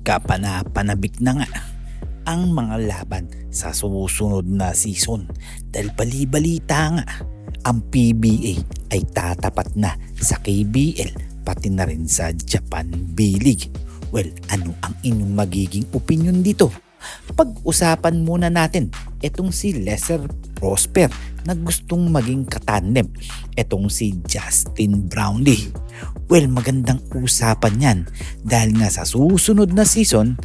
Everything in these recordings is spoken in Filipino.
Magkapanapanabik na nga ang mga laban sa susunod na season dahil bali-balita nga ang PBA ay tatapat na sa KBL pati na rin sa Japan B-League. Well, ano ang inyong magiging opinion dito? Pag-usapan muna natin itong si Lesser Prosper na gustong maging katandem itong si Justin Brownlee. Well, magandang usapan yan dahil nga sa susunod na season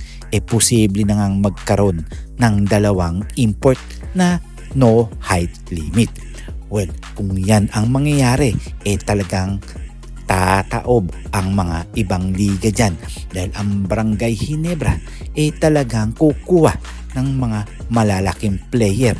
posible na ngang magkaroon ng dalawang import na no height limit. Well, kung yan ang mangyayari talagang tataob ang mga ibang liga dyan dahil ang Barangay Ginebra talagang kukuha ng mga malalaking player.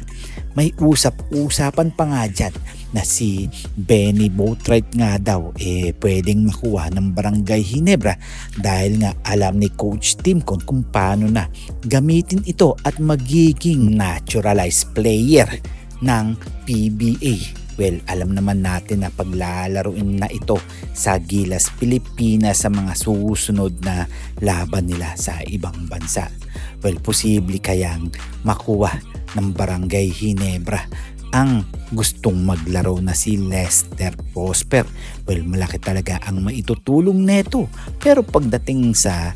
May usap-usapan pa nga dyan na si Benny Boatwright nga daw pwedeng makuha ng Barangay Ginebra dahil nga alam ni Coach Timcon kung paano na gamitin ito at magiging naturalized player ng PBA. Well, alam naman natin na paglalaruin na ito sa Gilas Pilipinas sa mga susunod na laban nila sa ibang bansa. Well, posible kayang makuha ng Barangay Ginebra ang gustong maglaro na si Lester Prosper. Well, malaki talaga ang maitutulong neto. Pero pagdating sa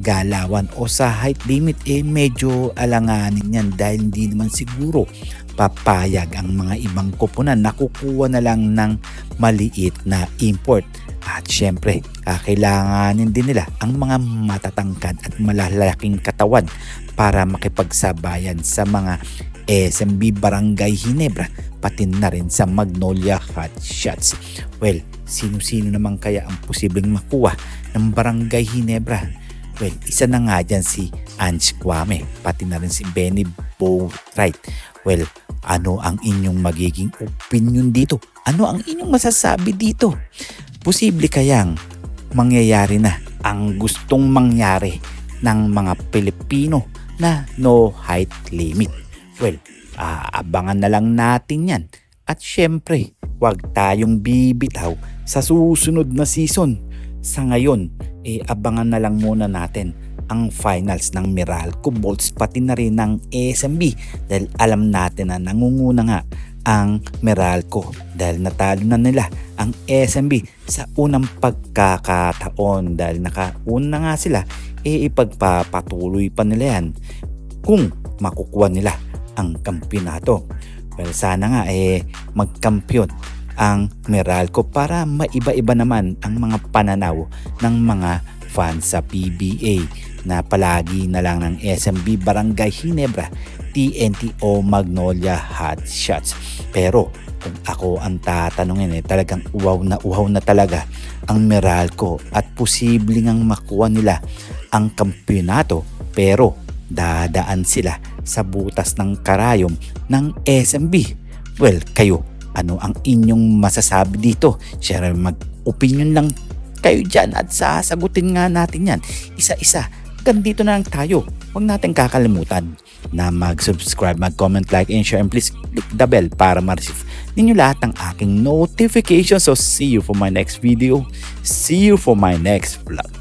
galawan o sa height limit medyo alanganin yan dahil hindi naman siguro papayag ang mga ibang koponan na kukuha na lang ng maliit na import. At syempre, kakailanganin din nila ang mga matatangkad at malalaking katawan para makipagsabayan sa mga SMB Barangay Ginebra pati na rin sa Magnolia Hotshots. Well, sino-sino naman kaya ang posibleng makuha ng Barangay Ginebra? Well, isa na nga dyan si Ange Kwame pati na rin si Benny Boatwright. Well, ano ang inyong magiging opinion dito? Ano ang inyong masasabi dito? Posible kayang mangyayari na ang gustong mangyari ng mga Pilipino na no height limit? Well, abangan na lang natin yan. At syempre, huwag tayong bibitaw sa susunod na season. Sa ngayon, abangan na lang muna natin ang finals ng Meralco Bolts pati na rin ng SMB dahil alam natin na nangunguna nga ang Meralco dahil natalo na nila ang SMB sa unang pagkakataon dahil nakauna nga sila ipagpapatuloy pa nila yan kung makukuha nila ang kampyonato. Well, sana nga magkampiyon ang Meralco para maiba-iba naman ang mga pananaw ng mga fans sa PBA na palagi na lang ng SMB Barangay Ginebra, TNT o Magnolia Hotshots. Pero kung ako ang tatanungin talagang uhaw na talaga ang Meralco at posible ngang makuha nila ang kampyonato pero dadaan sila sa butas ng karayom ng SMB. Well, kayo, ano ang inyong masasabi dito? Share mag-opinion lang kayo dyan at sasagutin nga natin yan isa-isa. Dito na lang tayo. Huwag natin kakalimutan na mag-subscribe, mag-comment, like, and share, and please click the bell para ma-receive ninyo lahat ng aking notifications. So see you for my next video. See you for my next vlog.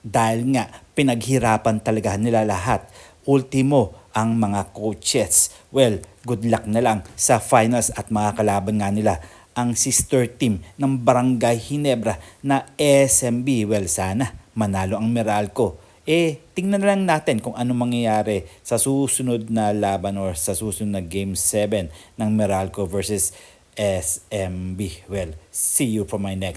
Dahil nga pinaghirapan talaga nila lahat. Ultimo ang mga coaches. Well, good luck na lang sa finals at makakalaban nga nila ang sister team ng Barangay Ginebra na SMB. Well, sana manalo ang Meralco. Tingnan na lang natin kung ano mangyayari sa susunod na laban or sa susunod na Game 7 ng Meralco versus SMB. Well, see you for my next